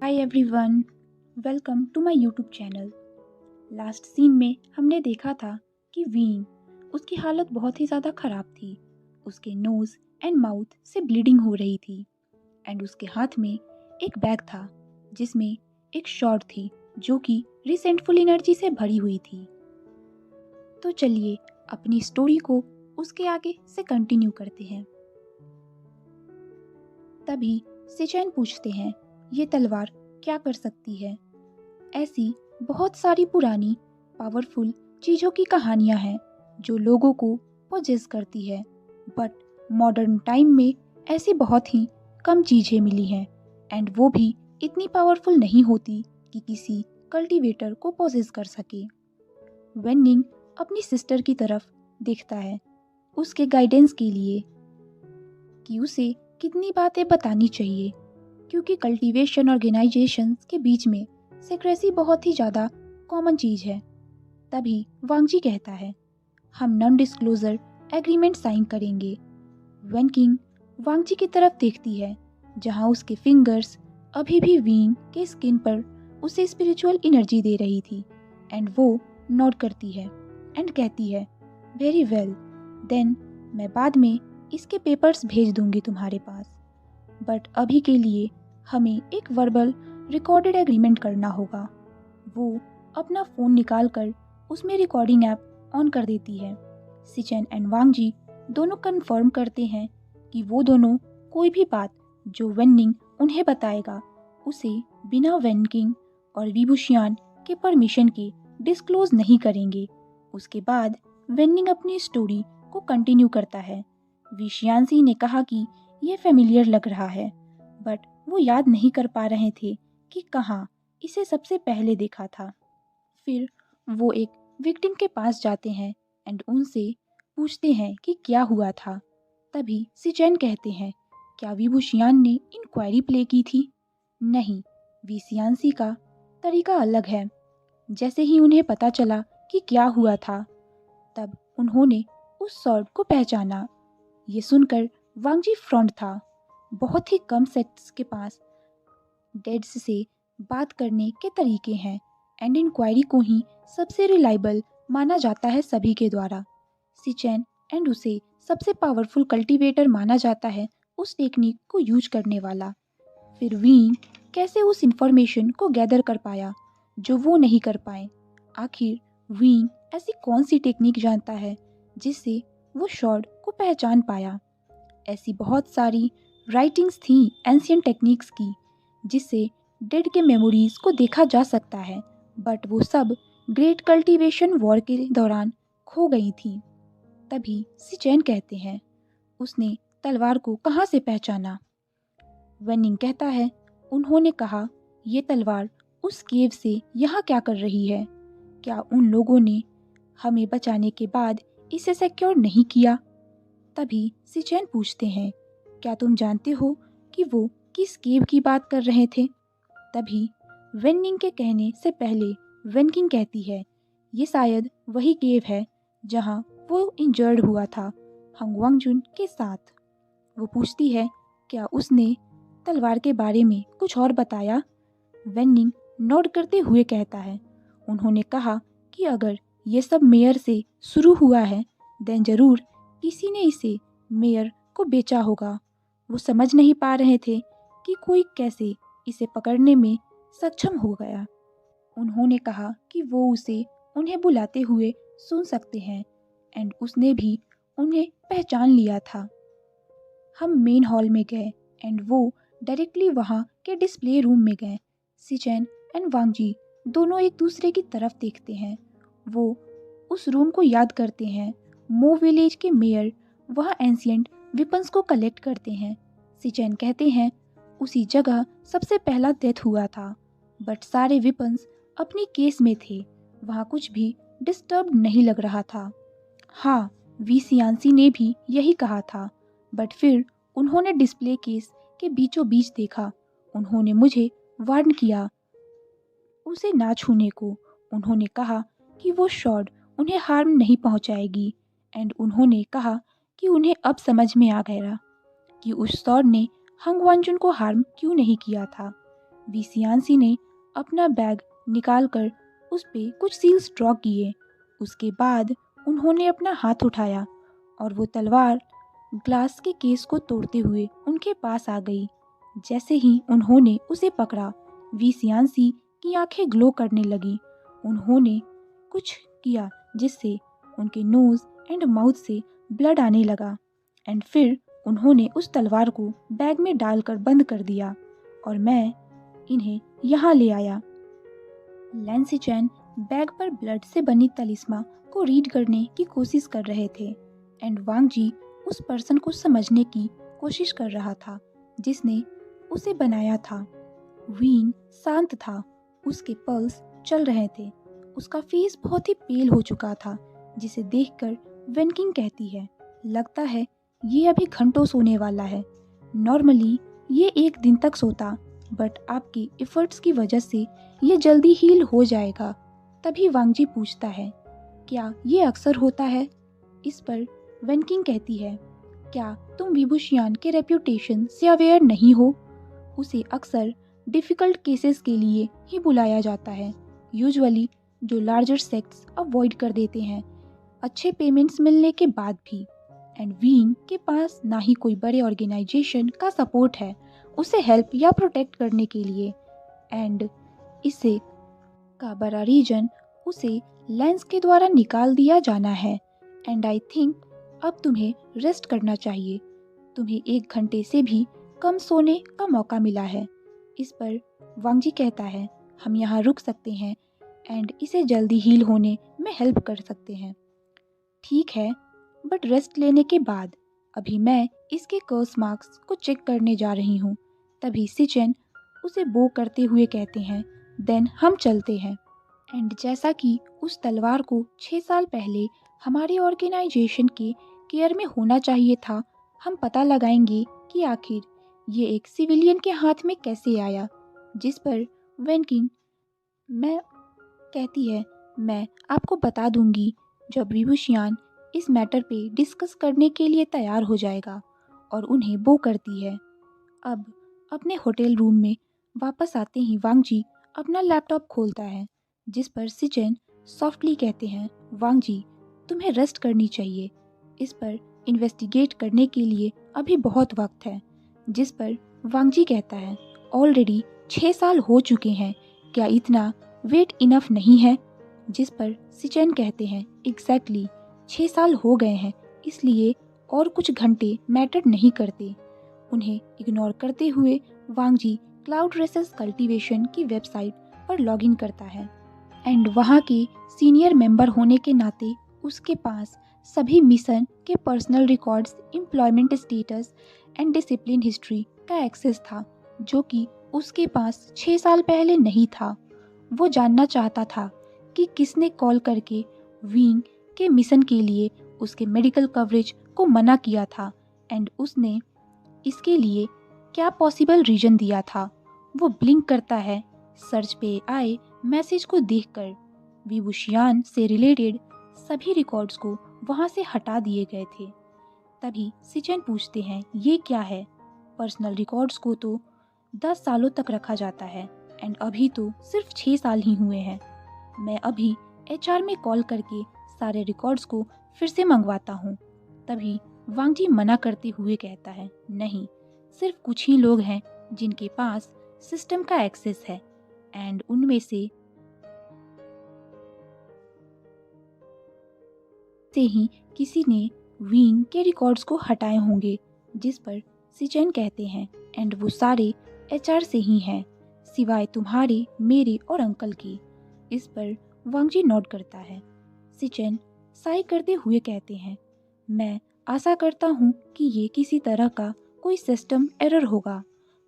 Hi everyone, welcome to my YouTube channel. Last scene में हमने देखा था कि वीन उसकी हालत बहुत ही ज़्यादा ख़राब थी। उसके नोज़ एंड माउथ से ब्लीडिंग हो रही थी एंड उसके हाथ में एक बैग था जिसमें एक शॉट थी जो कि रिसेंटफुल एनर्जी से भरी हुई थी। तो चलिए अपनी स्टोरी को उसके आगे से कंटिन्यू करते हैं। तभी सिचैन पूछते हैं, ये तलवार क्या कर सकती है? ऐसी बहुत सारी पुरानी पावरफुल चीज़ों की कहानियाँ हैं जो लोगों को पोजेस करती है, बट मॉडर्न टाइम में ऐसी बहुत ही कम चीज़ें मिली हैं एंड वो भी इतनी पावरफुल नहीं होती कि किसी कल्टीवेटर को पोजेस कर सके। वेन्निंग अपनी सिस्टर की तरफ देखता है उसके गाइडेंस के लिए कि उसे कितनी बातें बतानी चाहिए, क्योंकि कल्टीवेशन ऑर्गेनाइजेशंस के बीच में सीक्रेसी बहुत ही ज़्यादा कॉमन चीज़ है। तभी वांगजी कहता है, हम नॉन डिस्क्लोजर एग्रीमेंट साइन करेंगे। वेन किंग वांगजी की तरफ देखती है जहाँ उसके फिंगर्स अभी भी वीन के स्किन पर उसे स्पिरिचुअल एनर्जी दे रही थी एंड वो नोट करती है एंड कहती है, वेरी वेल, देन मैं बाद में इसके पेपर्स भेज दूंगी तुम्हारे पास, बट अभी के लिए हमें एक वर्बल रिकॉर्डेड एग्रीमेंट करना होगा। वो अपना फ़ोन निकाल कर उसमें रिकॉर्डिंग ऐप ऑन कर देती है। सिचेन एंड वांगजी दोनों कंफर्म करते हैं कि वो दोनों कोई भी बात जो वेन्निंग उन्हें बताएगा उसे बिना वेनकिंग और विबुशियान के परमिशन के डिस्क्लोज नहीं करेंगे। उसके बाद वेन्निंग अपनी स्टोरी को कंटिन्यू करता है। विशियांसी ने कहा कि यह फेमिलियर लग रहा है, बट वो याद नहीं कर पा रहे थे कि कहाँ इसे सबसे पहले देखा था। फिर वो एक विक्टिम के पास जाते हैं एंड उनसे पूछते हैं कि क्या हुआ था। तभी सिचैन कहते हैं, क्या विबुशियान ने इंक्वायरी प्ले की थी? नहीं, विसियांसी का तरीका अलग है। जैसे ही उन्हें पता चला कि क्या हुआ था, तब उन्होंने उस सॉर्ड को पहचाना। ये सुनकर वांगजी फ्रॉन्ट था। बहुत ही कम सेक्ट्स के पास डेड्स से बात करने के तरीके हैं एंड इंक्वायरी को ही सबसे रिलायबल माना जाता है सभी के द्वारा। सिचैन एंड उसे सबसे पावरफुल कल्टीवेटर माना जाता है उस टेक्निक को यूज करने वाला। फिर वीन कैसे उस इंफॉर्मेशन को गैदर कर पाया जो वो नहीं कर पाए? आखिर वीन ऐसी कौन सी टेक्निक जानता है जिससे वो शॉर्ड को पहचान पाया? ऐसी बहुत सारी राइटिंग्स थी एंशियंट टेक्निक्स की जिससे डेड के मेमोरीज को देखा जा सकता है, बट वो सब ग्रेट कल्टीवेशन वॉर के दौरान खो गई थी। तभी सिचैन कहते हैं, उसने तलवार को कहाँ से पहचाना? वेनिंग कहता है, उन्होंने कहा, ये तलवार उस केव से यहाँ क्या कर रही है? क्या उन लोगों ने हमें बचाने के बाद इसे सिक्योर नहीं किया? तभी सिचैन पूछते हैं, क्या तुम जानते हो कि वो किस केव की बात कर रहे थे? तभी वेनिंग के कहने से पहले वेनकिंग कहती है, ये शायद वही केव है जहाँ वो इंजर्ड हुआ था हंगवांगजुन के साथ। वो पूछती है, क्या उसने तलवार के बारे में कुछ और बताया? वेनिंग नोट करते हुए कहता है, उन्होंने कहा कि अगर ये सब मेयर से शुरू हुआ है देन ज़रूर किसी ने इसे मेयर को बेचा होगा। वो समझ नहीं पा रहे थे कि कोई कैसे इसे पकड़ने में सक्षम हो गया। उन्होंने कहा कि वो उसे उन्हें बुलाते हुए सुन सकते हैं एंड उसने भी उन्हें पहचान लिया था। हम मेन हॉल में गए एंड वो डायरेक्टली वहाँ के डिस्प्ले रूम में गए। सिचैन एंड वांगजी दोनों एक दूसरे की तरफ देखते हैं। वो उस रूम को याद करते हैं। मो विलेज के मेयर वहाँ एंशियंट वेपन्स को कलेक्ट करते हैं। सिचैन कहते हैं, उसी जगह सबसे पहला डेथ हुआ था, बट सारे वेपन्स अपनी केस में थे। वहाँ कुछ भी डिस्टर्ब नहीं लग रहा था। हाँ, विसियांसी ने भी यही कहा था, बट फिर उन्होंने डिस्प्ले केस के बीचों बीच देखा। उन्होंने मुझे वार्न किया उसे ना छूने को। उन्होंने कहा कि वो शॉर्ड उन्हें हार्म नहीं पहुंचाएगी एंड उन्होंने कहा कि उन्हें अब समझ में आ गया कि उस शॉर्ड ने हंगवांजुन को हार्म क्यों नहीं किया था। विसियांसी ने अपना बैग निकालकर उस पे कुछ सील्स ड्रॉ किए। उसके बाद उन्होंने अपना हाथ उठाया और वो तलवार ग्लास के केस को तोड़ते हुए उनके पास आ गई। जैसे ही उन्होंने उसे पकड़ा, विसियांसी की आंखें ग्लो करने लगी। उन्होंने कुछ किया जिससे उनके नोज एंड माउथ से ब्लड आने लगा एंड फिर उन्होंने उस तलवार को बैग में डालकर बंद कर दिया और मैं इन्हें यहाँ ले आया। लैन सिचेन बैग पर ब्लड से बनी तलिस्मा को रीड करने की कोशिश कर रहे थे एंड वांग जी उस पर्सन को समझने की कोशिश कर रहा था जिसने उसे बनाया था। वीन शांत था, उसके पल्स चल रहे थे, उसका फेस बहुत ही पेल हो चुका था, जिसे देखकर वेनकिंग कहती है, लगता है ये अभी घंटों सोने वाला है। नॉर्मली ये एक दिन तक सोता, बट आपकी एफर्ट्स की वजह से ये जल्दी हील हो जाएगा। तभी वांग जी पूछता है, क्या ये अक्सर होता है? इस पर वेनकिंग कहती है, क्या तुम विभूषियान के रेप्यूटेशन से अवेयर नहीं हो? उसे अक्सर डिफ़िकल्ट केसेस के लिए ही बुलाया जाता है, यूजुअली जो लार्जर सेक्ट्स अवॉइड कर देते हैं अच्छे पेमेंट्स मिलने के बाद भी। एंड वीन के पास ना ही कोई बड़े ऑर्गेनाइजेशन का सपोर्ट है उसे हेल्प या प्रोटेक्ट करने के लिए, एंड इससे का बड़ा रीजन उसे लेंस के द्वारा निकाल दिया जाना है। एंड आई थिंक अब तुम्हें रेस्ट करना चाहिए, तुम्हें 1 घंटे से भी कम सोने का मौका मिला है। इस पर वांग जी कहता है, हम यहाँ रुक सकते हैं एंड इसे जल्दी हील होने में हेल्प कर सकते हैं। ठीक है, बट रेस्ट लेने के बाद अभी मैं इसके कर्स मार्क्स को चेक करने जा रही हूँ। तभी सिचेन उसे बो करते हुए कहते हैं, देन हम चलते हैं। एंड जैसा कि उस तलवार को 6 साल पहले हमारे ऑर्गेनाइजेशन के केयर में होना चाहिए था, हम पता लगाएंगे कि आखिर ये एक सिविलियन के हाथ में कैसे आया। जिस पर वेनकिंग मैं कहती है, मैं आपको बता दूंगी जब विभूषियान इस मैटर पे डिस्कस करने के लिए तैयार हो जाएगा, और उन्हें बो करती है। अब अपने होटल रूम में वापस आते ही वांग जी अपना लैपटॉप खोलता है, जिस पर सिचेन सॉफ्टली कहते हैं, वांग जी तुम्हें रेस्ट करनी चाहिए, इस पर इन्वेस्टिगेट करने के लिए अभी बहुत वक्त है। जिस पर वांग जी कहता है, ऑलरेडी 6 साल हो चुके हैं, क्या इतना वेट इनफ नहीं है? जिस पर सिचेन कहते हैं, एग्जैक्टली 6 साल हो गए हैं, इसलिए और कुछ घंटे मैटर नहीं करते। उन्हें इग्नोर करते हुए वांग जी क्लाउड रेसेस कल्टीवेशन की वेबसाइट पर लॉगिन करता है एंड वहाँ के सीनियर मेंबर होने के नाते उसके पास सभी मिशन के personal records, employment status and discipline history का एक्सेस था, जो कि उसके पास 6 साल पहले नहीं था। वो जानना चाहता था कि किसने कॉल करके विंग के मिशन के लिए उसके मेडिकल कवरेज को मना किया था एंड उसने इसके लिए क्या पॉसिबल रीजन दिया था। वो ब्लिंक करता है सर्च पे आए मैसेज को देखकर। विभूषियान से रिलेटेड सभी रिकॉर्ड्स को वहाँ से हटा दिए गए थे। तभी सिचेन पूछते हैं, ये क्या है? पर्सनल रिकॉर्ड्स को तो 10 सालों तक रखा जाता है एंड अभी तो सिर्फ 6 साल ही हुए हैं। मैं अभी HR में कॉल करके सारे रिकॉर्ड्स को फिर से मंगवाता हूँ। तभी वांग जी मना करते हुए कहता है, नहीं, सिर्फ कुछ ही लोग हैं जिनके पास सिस्टम का एक्सेस है एंड उनमें से ही किसी ने विंग के रिकॉर्ड्स को हटाए होंगे। जिस पर सिचेन कहते हैं, एंड वो सारे HR से ही हैं, सिवाय तुम्हारे, मेरे और अंकल की। इस पर वांग जी नोट करता है। सिचेन साई करते हुए कहते हैं, मैं आशा करता हूँ कि ये किसी तरह का कोई सिस्टम एरर होगा।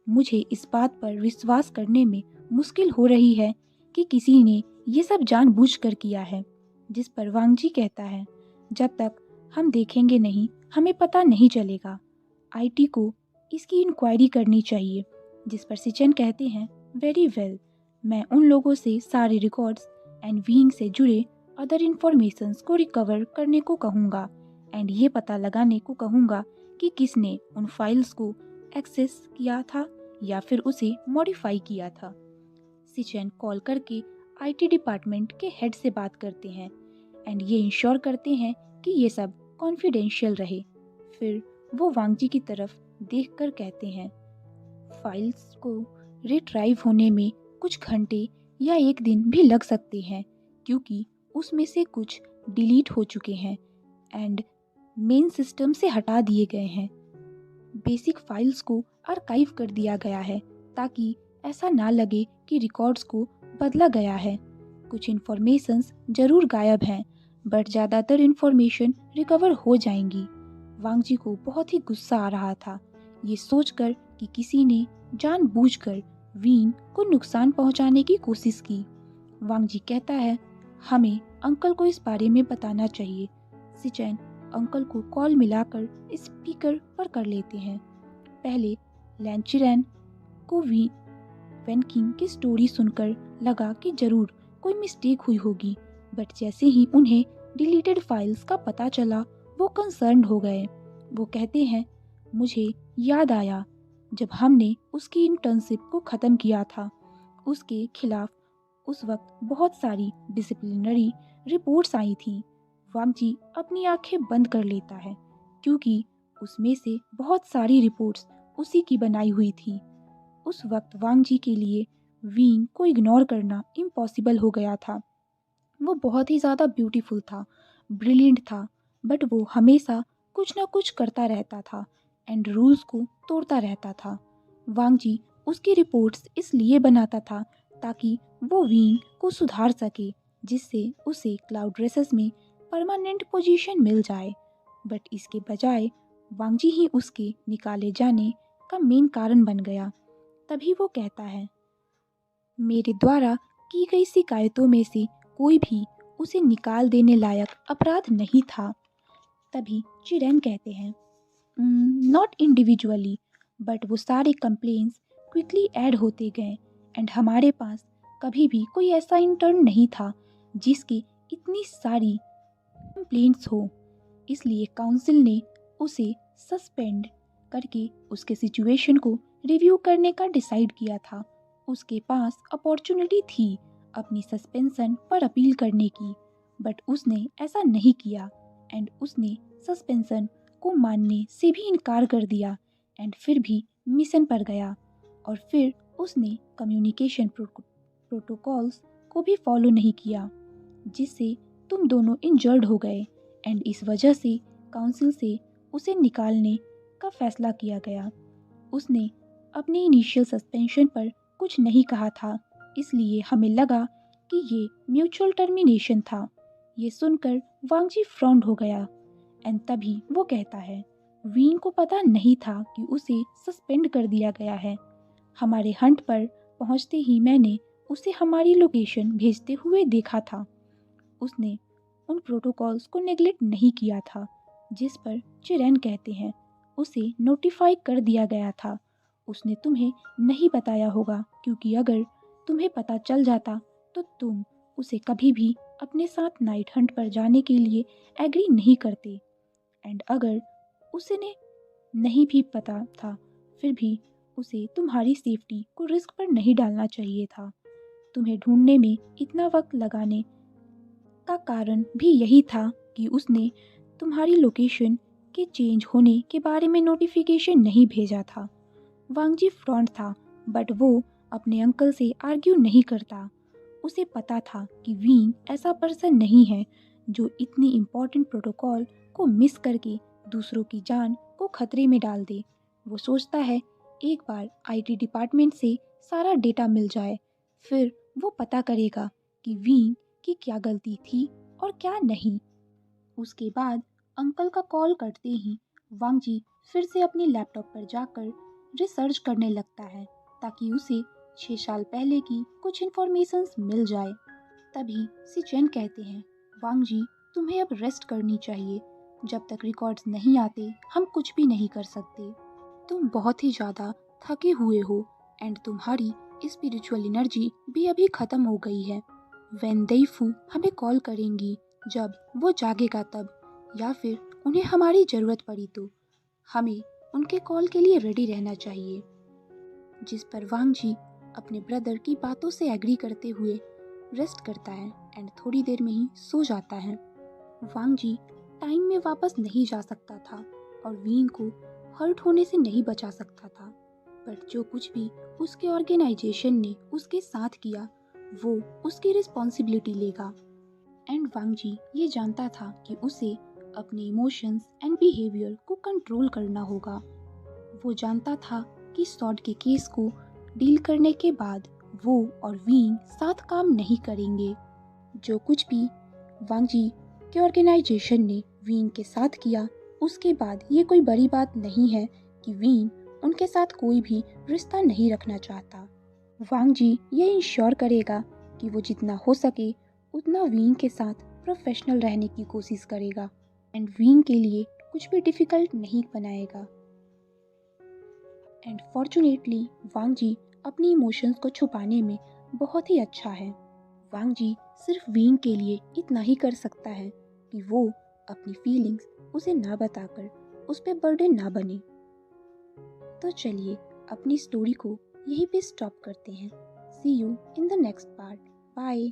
मुझे इस बात पर विश्वास करने में मुश्किल हो रही है कि किसी ने ये सब जानबूझकर किया है। जिस पर वांग जी कहता है, जब तक हम देखेंगे नहीं हमें पता नहीं चलेगा। IT को इसकी इंक्वायरी करनी चाहिए। जिस पर सिचेन कहते हैं, वेरी वेल, मैं उन लोगों से सारे रिकॉर्ड्स एंड विंग से जुड़े अदर इंफॉर्मेशंस को रिकवर करने को कहूँगा एंड ये पता लगाने को कहूँगा कि किसने उन फाइल्स को एक्सेस किया था या फिर उसे मॉडिफाई किया था। सिचेन कॉल करके आईटी डिपार्टमेंट के हेड से बात करते हैं एंड ये इंश्योर करते हैं कि ये सब कॉन्फिडेंशियल रहे। फिर वो वांग जी की तरफ देखकर कहते हैं, फाइल्स को रिट्राइव होने में कुछ घंटे या एक दिन भी लग सकते हैं क्योंकि उसमें से कुछ डिलीट हो चुके हैं एंड मेन सिस्टम से हटा दिए गए हैं। बेसिक फाइल्स को आर्काइव कर दिया गया है ताकि ऐसा ना लगे कि रिकॉर्ड्स को बदला गया है। कुछ इन्फॉर्मेशंस जरूर गायब हैं बट ज़्यादातर इन्फॉर्मेशन रिकवर हो जाएंगी। वांग जी को बहुत ही गुस्सा आ रहा था ये सोचकर कि किसी ने जानबूझकर वीन को नुकसान पहुंचाने की कोशिश की। वांग जी कहता है, हमें अंकल को इस बारे में बताना चाहिए। सिचेन अंकल को कॉल मिलाकर स्पीकर पर कर लेते हैं। पहले लैंचिरैन को वेनकिंग की स्टोरी सुनकर लगा कि जरूर कोई मिस्टेक हुई होगी बट जैसे ही उन्हें डिलीटेड फाइल्स का पता चला वो कंसर्न्ड हो गए। वो कहते हैं, मुझे याद आया जब हमने उसकी इंटर्नशिप को ख़त्म किया था। उसके खिलाफ उस वक्त बहुत सारी डिसिप्लिनरी रिपोर्ट्स आई थीं। वांग जी अपनी आंखें बंद कर लेता है क्योंकि उसमें से बहुत सारी रिपोर्ट्स उसी की बनाई हुई थी। उस वक्त वांग जी के लिए वीन को इग्नोर करना इम्पॉसिबल हो गया था। वो बहुत ही ज़्यादा ब्यूटीफुल था, ब्रिलियंट था बट वो हमेशा कुछ ना कुछ करता रहता था एंड रूल्स को तोड़ता रहता था। वांग जी उसकी रिपोर्ट्स इसलिए बनाता था ताकि वो वीन को सुधार सके जिससे उसे क्लाउड रेसेस में परमानेंट पोजीशन मिल जाए बट इसके बजाय वांग जी ही उसके निकाले जाने का मेन कारण बन गया। तभी वो कहता है, मेरे द्वारा की गई शिकायतों में से कोई भी उसे निकाल देने लायक अपराध नहीं था। तभी चिरेन कहते हैं, नॉट इंडिविजुअली बट वो सारे कंप्लेंट्स क्विकली ऐड होते गए एंड हमारे पास कभी भी कोई ऐसा इंटर्न नहीं था जिसकी इतनी सारी कंप्लेंट्स हो। इसलिए काउंसिल ने उसे सस्पेंड करके उसके सिचुएशन को रिव्यू करने का डिसाइड किया था। उसके पास अपॉर्चुनिटी थी अपनी सस्पेंशन पर अपील करने की बट उसने ऐसा नहीं किया एंड उसने सस्पेंशन को मानने से भी इनकार कर दिया एंड फिर भी मिशन पर गया और फिर उसने कम्युनिकेशन प्रोटोकॉल्स को भी फॉलो नहीं किया जिससे तुम दोनों इंजर्ड हो गए एंड इस वजह से काउंसिल से उसे निकालने का फैसला किया गया। उसने अपने इनिशियल सस्पेंशन पर कुछ नहीं कहा था इसलिए हमें लगा कि ये म्यूचुअल टर्मिनेशन था। ये सुनकर वांग जी फ्रॉन्ड हो गया एंड तभी वो कहता है, वीन को पता नहीं था कि उसे सस्पेंड कर दिया गया है। हमारे हंट पर पहुंचते ही मैंने उसे हमारी लोकेशन भेजते हुए देखा था। उसने उन प्रोटोकॉल्स को नेग्लेक्ट नहीं किया था जिस पर चिरेन कहते हैं उसे नोटिफाई कर दिया गया था। उसने तुम्हें नहीं बताया होगा क्योंकि अगर तुम्हें पता चल जाता तो तुम उसे कभी भी अपने साथ नाइट हंट पर जाने के लिए एग्री नहीं करते एंड अगर उसे ने नहीं भी पता था फिर भी उसे तुम्हारी सेफ्टी को रिस्क पर नहीं डालना चाहिए था। तुम्हें ढूंढने में इतना वक्त लगाने का कारण भी यही था कि उसने तुम्हारी लोकेशन के चेंज होने के बारे में नोटिफिकेशन नहीं भेजा था। वांग जी फ्रॉन्ट था बट वो अपने अंकल से आर्ग्यू नहीं करता। उसे पता था कि वीन ऐसा पर्सन नहीं है जो इतनी इम्पोर्टेंट प्रोटोकॉल को मिस करके दूसरों की जान को खतरे में डाल दे। वो सोचता है एक बार आईटी डिपार्टमेंट से सारा डेटा मिल जाए फिर वो पता करेगा कि वीन की क्या गलती थी और क्या नहीं। उसके बाद अंकल का कॉल करते ही वांग जी फिर से अपने लैपटॉप पर जाकर रिसर्च करने लगता है ताकि उसे 6 साल पहले की कुछ इन्फॉर्मेशंस मिल जाए। तभी सिचेन कहते हैं, वांग जी तुम्हें अब रेस्ट करनी चाहिए। जब तक रिकॉर्ड्स नहीं आते हम कुछ भी नहीं कर सकते। तुम बहुत ही ज़्यादा थके हुए हो एंड तुम्हारी स्पिरिचुअल एनर्जी भी अभी ख़त्म हो गई है। वेन देइफू हमें कॉल करेंगी जब वो जागेगा तब, या फिर उन्हें हमारी ज़रूरत पड़ी तो हमें उनके कॉल के लिए रेडी रहना चाहिए। जिस पर वांग जी अपने ब्रदर की बातों से एग्री करते हुए रेस्ट करता है एंड थोड़ी देर में ही सो जाता है। वांग जी टाइम में वापस नहीं जा सकता था और वीन को हर्ट होने से नहीं बचा सकता था, पर जो कुछ भी उसके ऑर्गेनाइजेशन ने उसके साथ किया वो उसकी रिस्पॉन्सिबिलिटी लेगा। एंड वांग जी ये जानता था कि उसे अपने इमोशंस एंड बिहेवियर को कंट्रोल करना होगा। वो जानता था कि सॉर्ड के केस को डील करने के बाद वो और वीन साथ काम नहीं करेंगे। जो कुछ भी वांग जी के ऑर्गेनाइजेशन ने वीन के साथ किया, उसके बाद ये कोई बड़ी बात नहीं है कि वीन उनके साथ कोई भी रिश्ता नहीं रखना चाहता। वांग जी ये इंश्योर करेगा कि वो जितना हो सके उतना वीन के साथ प्रोफेशनल रहने की कोशिश करेगा एंड वीन के लिए कुछ भी डिफ़िकल्ट नहीं बनाएगा। एंड फॉर्चुनेटली वांग जी अपनी इमोशंस को छुपाने में बहुत ही अच्छा है। वांग जी सिर्फ वीन के लिए इतना ही कर सकता है कि वो अपनी फीलिंग्स उसे ना बताकर उस पर बर्डन ना बने। तो चलिए अपनी स्टोरी को यहीं पे स्टॉप करते हैं। See you in the next part. Bye.